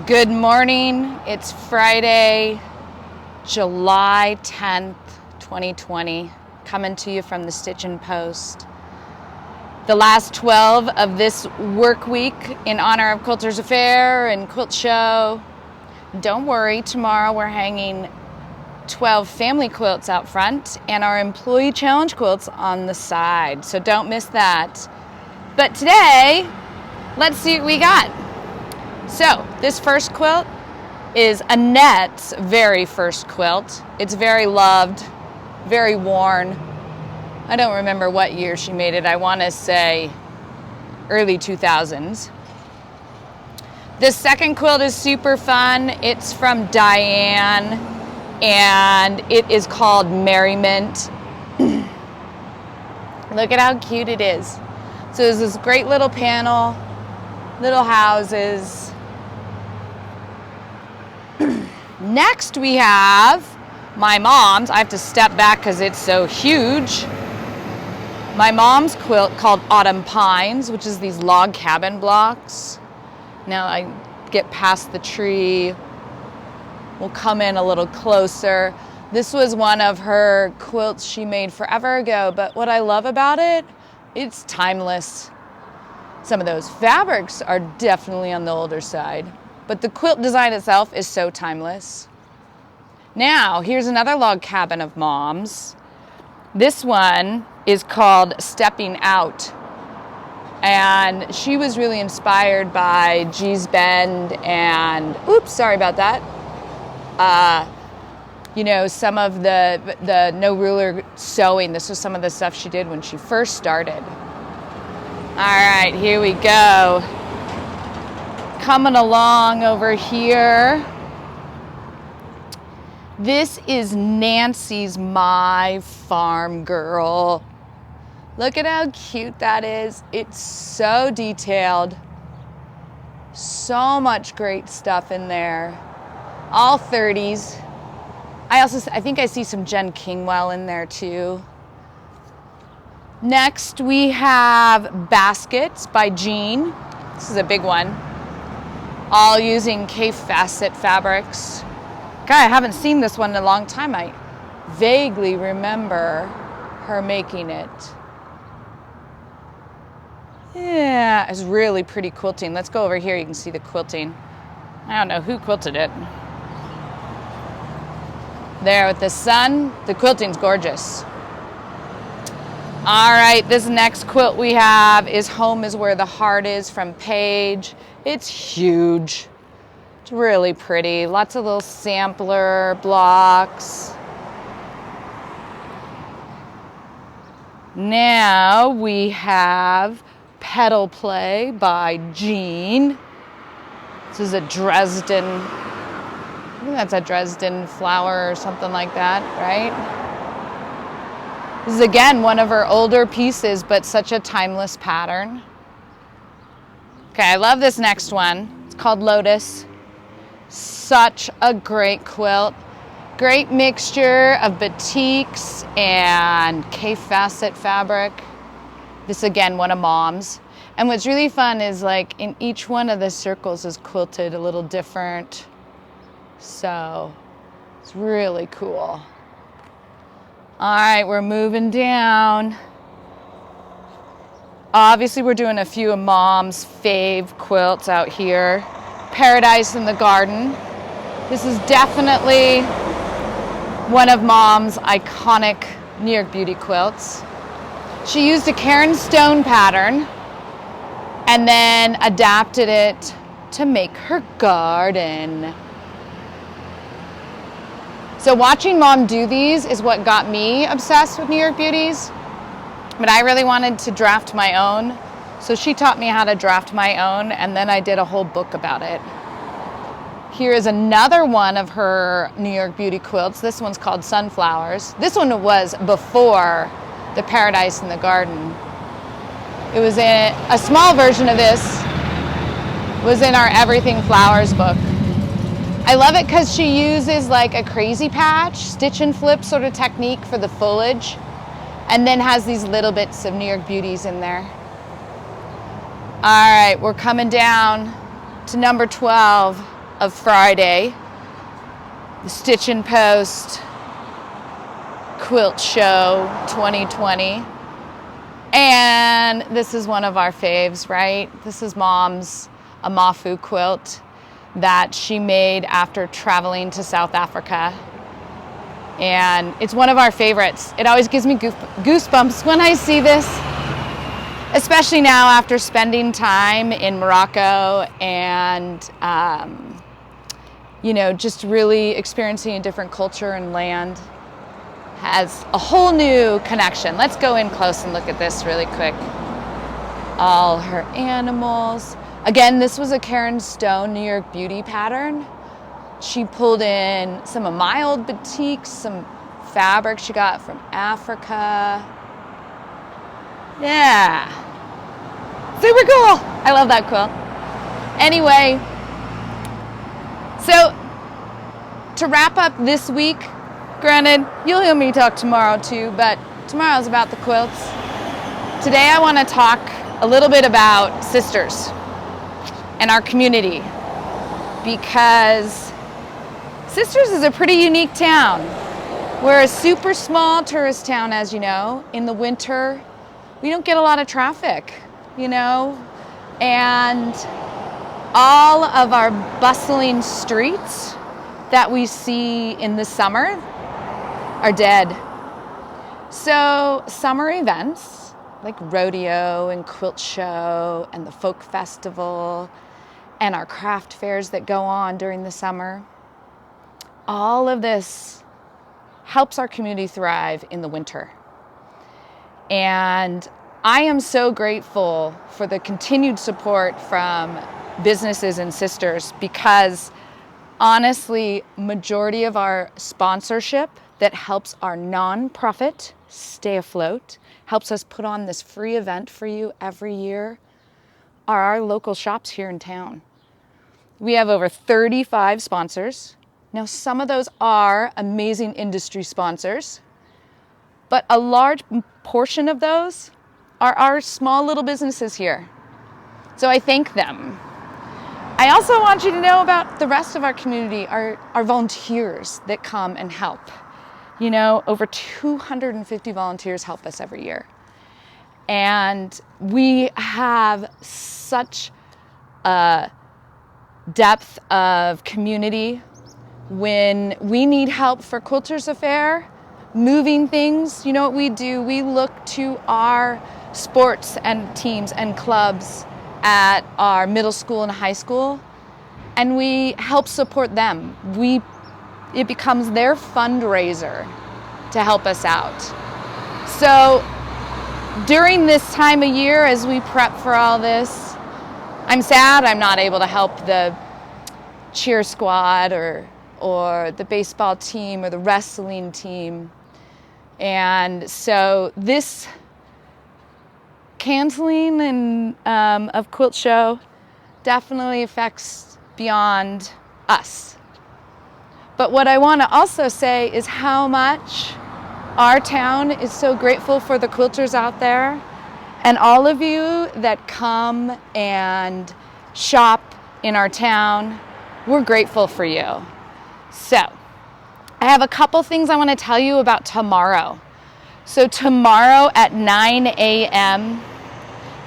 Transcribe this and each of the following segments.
Good morning. It's Friday, July 10th, 2020, coming to you from the Stitchin Post. The last 12 of this work week in honor of Quilters Affair and Quilt Show. Don't worry, tomorrow we're hanging 12 family quilts out front and our employee challenge quilts on the side, so don't miss that. But today, let's see what we got. So this first quilt is Annette's very first quilt. It's very loved, very worn. I don't remember what year she made it. I want to say early 2000s. The second quilt is super fun. It's from Diane and it is called Merriment. Look at how cute it is. So there's this great little panel, little houses. Next we have my mom's. I have to step back because it's so huge. My mom's quilt called Autumn Pines, which is these log cabin blocks. Now I get past the tree. We'll come in a little closer. This was one of her quilts she made forever ago, but what I love about it, it's timeless. Some of those fabrics are definitely on the older side, but the quilt design itself is so timeless. Now, here's another log cabin of Mom's. This one is called Stepping Out. And she was really inspired by Gee's Bend and, oops, sorry about that. Some of the no ruler sewing. This was some of the stuff she did when she first started. All right, here we go. Coming along over here. This is Nancy's My Farm Girl. Look at how cute that is. It's so detailed. So much great stuff in there. All 30s. I think I see some Jen Kingwell in there too. Next we have Baskets by Jean. This is a big one. All using K-facet fabrics. God, I haven't seen this one in a long time. I vaguely remember her making it. Yeah, it's really pretty quilting. Let's go over here. You can see the quilting. I don't know who quilted it. There with the sun, the quilting's gorgeous. All right, this next quilt we have is Home is Where the Heart Is from Paige. It's huge. It's really pretty. Lots of little sampler blocks. Now we have Petal Play by Jean. This is a Dresden, I think that's a Dresden flower or something like that, right? This is again one of her older pieces, but such a timeless pattern. Okay, I love this next one. It's called Lotus. Such a great quilt. Great mixture of batiks and K-facet fabric. This again, one of Mom's. And what's really fun is like in each one of the circles is quilted a little different. So it's really cool. All right, we're moving down. Obviously we're doing a few of Mom's fave quilts out here. Paradise in the Garden. This is definitely one of Mom's iconic New York Beauty quilts. She used a Karen Stone pattern and then adapted it to make her garden. So watching Mom do these is what got me obsessed with New York Beauties, but I really wanted to draft my own. So she taught me how to draft my own, and then I did a whole book about it. Here is another one of her New York Beauty quilts. This one's called Sunflowers. This one was before the Paradise in the Garden. It was in a small version of this was in our Everything Flowers book. I love it because she uses like a crazy patch, stitch and flip sort of technique for the foliage, and then has these little bits of New York Beauties in there. All right, we're coming down to number 12. of Friday, the Stitchin Post Quilt Show 2020. And this is one of our faves, right? This is Mom's Amma Food quilt that she made after traveling to South Africa. And it's one of our favorites. It always gives me goosebumps when I see this, especially now after spending time in Morocco and, just really experiencing a different culture and land. Has a whole new connection. Let's go in close and look at this really quick. All her animals. Again, this was a Karen Stone New York Beauty pattern. She pulled in some of my old batiks, some fabric she got from Africa. Yeah. Super cool. I love that quilt. Anyway, so to wrap up this week, granted, you'll hear me talk tomorrow too, but tomorrow's about the quilts. Today I want to talk a little bit about sisters and our community, because Sisters is a pretty unique town. We're a super small tourist town, as you know. In the winter, we don't get a lot of traffic, and all of our bustling streets that we see in the summer are dead. So summer events like rodeo and quilt show and the folk festival and our craft fairs that go on during the summer, all of this helps our community thrive in the winter. And I am so grateful for the continued support from businesses and sisters, because honestly, majority of our sponsorship that helps our nonprofit stay afloat, helps us put on this free event for you every year, are our local shops here in town. We have over 35 sponsors. Now, some of those are amazing industry sponsors, but a large portion of those are our small little businesses here. So I thank them. I also want you to know about the rest of our community, our volunteers that come and help. Over 250 volunteers help us every year. And we have such a depth of community. When we need help for Quilters Affair, moving things, you know what we do? We look to our sports and teams and clubs at our middle school and high school, and we help support them. It becomes their fundraiser to help us out. So during this time of year, as we prep for all this, I'm sad I'm not able to help the cheer squad or the baseball team or the wrestling team. And so this canceling of Quilt Show definitely affects beyond us. But what I want to also say is how much our town is so grateful for the quilters out there, and all of you that come and shop in our town. We're grateful for you. So I have a couple things I want to tell you about tomorrow. So tomorrow at 9 a.m.,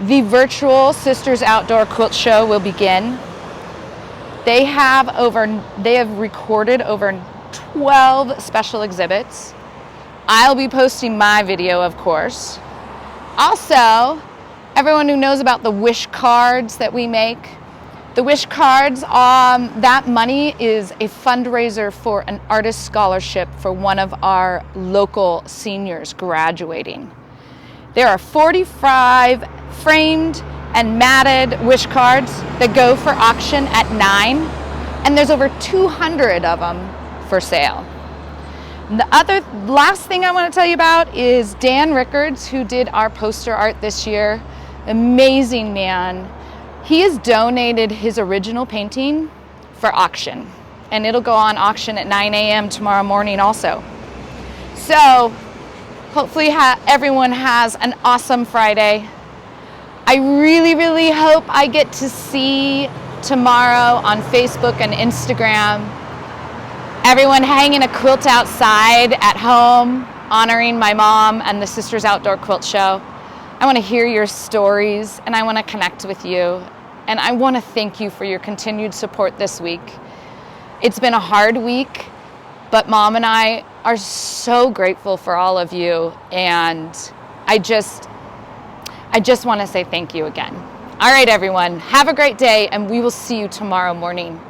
the virtual Sisters Outdoor Quilt Show will begin. They have recorded over 12 special exhibits. I'll be posting my video, of course. Also, everyone who knows about the wish cards that we make, the wish cards, that money is a fundraiser for an artist scholarship for one of our local seniors graduating. There are 45 framed and matted wish cards that go for auction at 9, and there's over 200 of them for sale. And the last thing I want to tell you about is Dan Rickards, who did our poster art this year. Amazing man. He has donated his original painting for auction, and it'll go on auction at 9 a.m. tomorrow morning also. So hopefully everyone has an awesome Friday. I really, really hope I get to see tomorrow on Facebook and Instagram. Everyone hanging a quilt outside at home, honoring my mom and the Sisters Outdoor Quilt Show. I want to hear your stories, and I want to connect with you. And I want to thank you for your continued support this week. It's been a hard week, but Mom and I are so grateful for all of you. And I just want to say thank you again. All right, everyone, have a great day, and we will see you tomorrow morning.